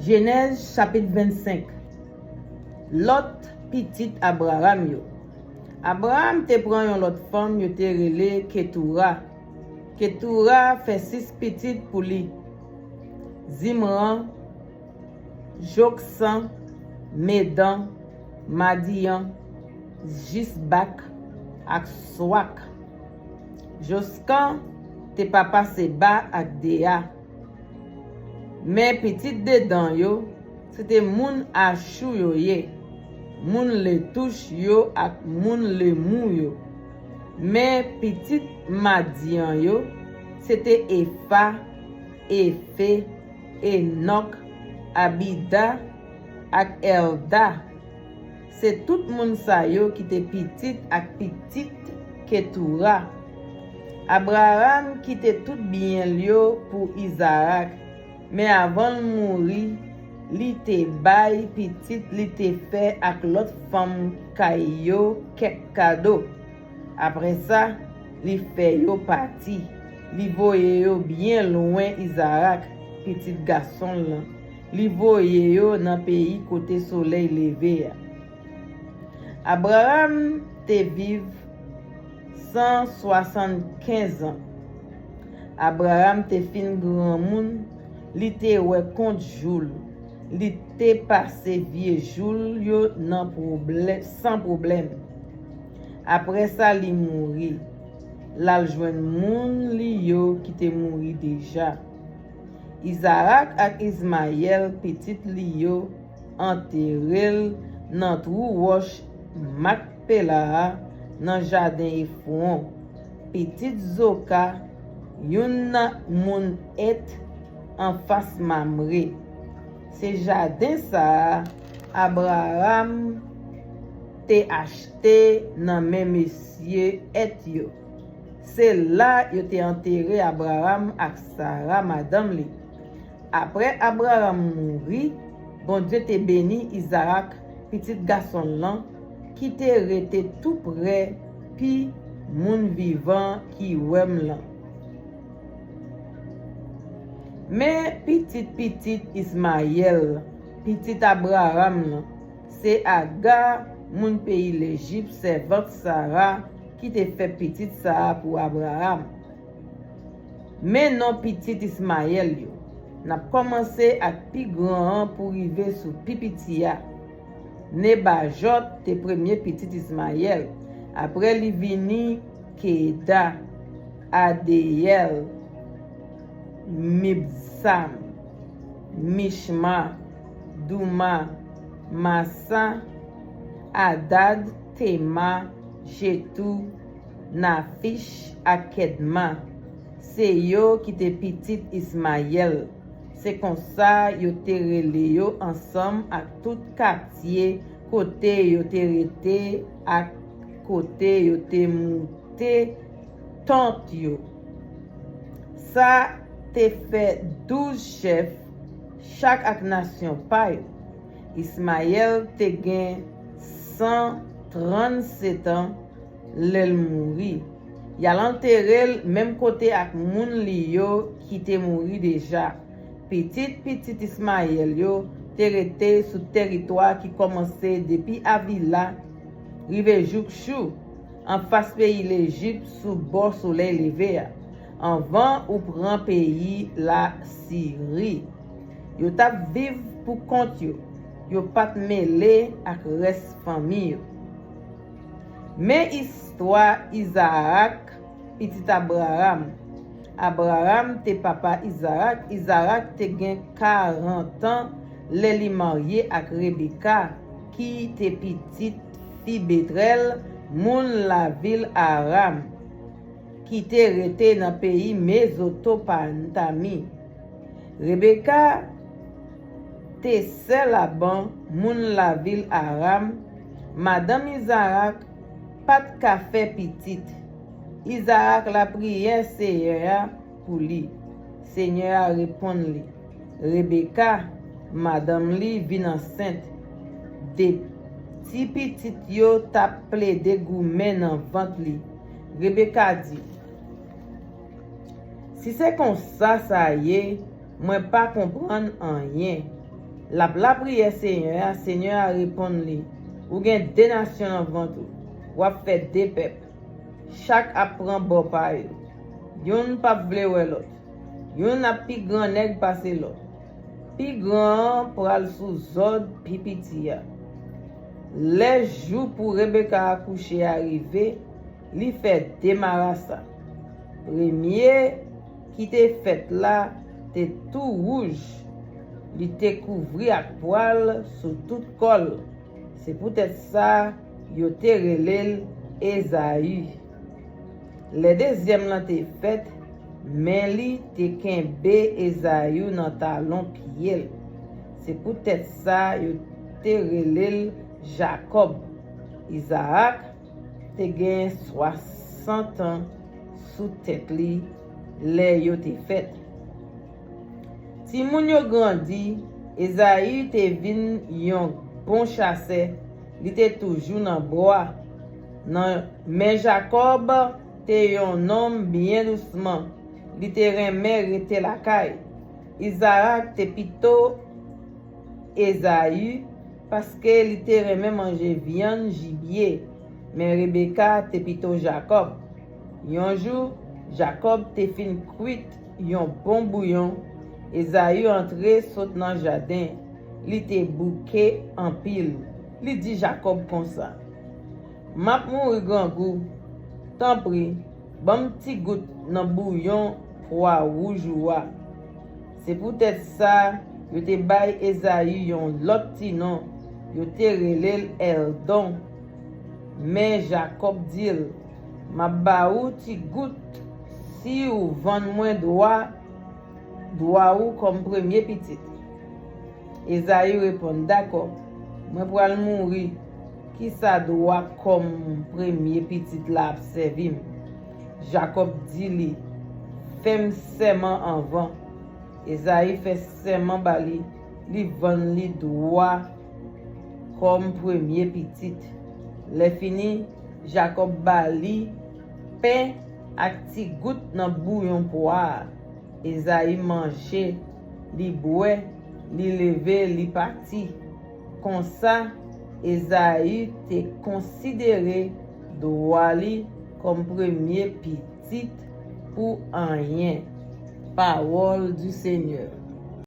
Genèse chapitre 25. Lot petit Abraham yo. Abraham te prend yon lot femme yo te rele Ketura. Ketura fait 6 petites pour lui. Zimran, Joksan, Medan, Madian, Jisbak, ak Swak. Joskan te papa Seba ak Dea. Mais petit dedans yo, c'était moun Achou yo ye. Moun le touche yo ak moun le mou yo. Mais petit Madian yo, c'était Efa, Efe, Enoch, Abida ak Elda. C'est tout moun sa yo qui te petit ak petit Ketura. Abraham quitte tout bien yo pour Isaac, mais avant de mourir, li te bay petit li te fait ak l'autre femme kay yo kek cadeau. Après ça, li fait yo parti. Li voye yo bien loin Isaac, petit garçon là. Li voye yo dans pays côté soleil levé. Abraham te vive 175 ans. Abraham te fin grand moun, li te wè kont joul. Li te passé vieux joul yo nan problème, sans problème. Après ça, li mouri. Lal jwenn moun li yo qui te mouri déjà. Isaac ak Ismaël petit li yo enterrel nan trou roche Macpela nan jardin Ephron. Petit Zoka yon moun et en face Mamre. Ce jardin ça Abraham te acheté nan men monsieur et yo. C'est là yo te enterré Abraham ak Sarah madame li. Après Abraham mouri, bon Dieu te béni Isaac petit garçon là qui te rete tout près pi moun vivant qui wèm là. Mais petit Ismaël, petit Abraham là, c'est Agar moun pays l'Égypte servante Sarah qui te fait petit Sarah pour Abraham. Mais non petit Ismaël yo, n'a commencé à pi grand pour arriver sous pipitia. Nebajot te premier petit Ismaël. Après li vini Keda, Adeyel, Mibsam, Mishma, Douma, Massa, Adad, Tema, Jetou, Nafish, Akedma. C'est yo qui te petit Ismaël. C'est comme ça yo te rele yo ensemble à tout quartier côté yo te rete à côté yo te monté tante yo. Ça te fait 12 chefs chaque ak nation pa yo. Ismaël te gen 137 ans l'el mouri. Y a l'enterré même côté ak moun li yo qui te mouri déjà. Petit Ismaël yo te rete sous territoire qui commençait depuis Avila, rive Joukchou, en face pays l'Égypte sous bord soleil levé, en vent ou prend pays la Syrie. Yo tap viv pour compte yo pat mêlé ak reste famille. Mais histoire Isaac, petit Abraham. Abraham te papa Isaac. Isaac te gen 40 ans, li marié ak Rebecca, qui te petite fille Betrel, moun la ville Aram, qui te rete dans pays Mésopotamie. Rebecca te sel Laban, moun la ville Aram. Madame Isaac pat ka fait petite. Isaac la prière Seigneur pour lui. Seigneur a répondu lui. Rebecca, madame li vin enceinte. De petit yo tap plaidé goumen dans ventre li. Rebecca dit, si c'est comme ça y est, moi pas comprendre rien. La prière Seigneur, Seigneur a répondu li. Ou gen 2 nations avant tout. Ou a fait 2 peuples. Chaque apprend bon pa yo. Yon pa vle wè l'autre. Yon a pi grand nèg passé l'autre. Pi grand pral sous zod pi piti ya. Les jours pour Rebecca accoucher arrivé, li fait démarrasa. Premier qui te fait là, te tout rouge. Li te couvri ak poil sous tout col. C'est peut-être ça, yo te relèl Esaü. Le deuxième lan te fait, mais li te kenbe Esaü nan talon pied. C'est peut-être ça, yo te relèl Jacob. Isaac te gen 60 ans sous tête li, le yo te fait. Si moun yo grandi, Esaü te vin yon bon chasseur, li te toujours nan bois. Mais Jacob te yon homme bien doucement, li te reme rete la caille. Isaac te pito Esaü parce que li te reme manger viande gibier, mais Rebecca te pito Jacob. Yon jour, Jacob te fin cuit yon bon bouillon. Esaü entre saute dans jardin, li te bouke en pile. Li dit Jacob comme ça. Map mouri grand goût. Tant pris, bon petit goutte dans bouillon pois rouge ouah. C'est peut-être ça, yo te bay Esaü yon lot ti non, yo te relèl Eldon. Mais Jacob dit, ma ba ou ti goutte si ou vend moins droit ou comme premier petit. Esaü répond d'accord, moi pour al mourir, qui ça doit comme premier petit la servir. Jacob dit li, fais serment avant. Esaü fait serment bali, li vend li droit comme premier petit. Le fini, Jacob bali pain ak ti goutte nan bouillon poire. Esaü mange, li boit, li levé, li parti. Comme ça, Esaü te considéré droit li comme premier petit pour un rien. Parole du Seigneur.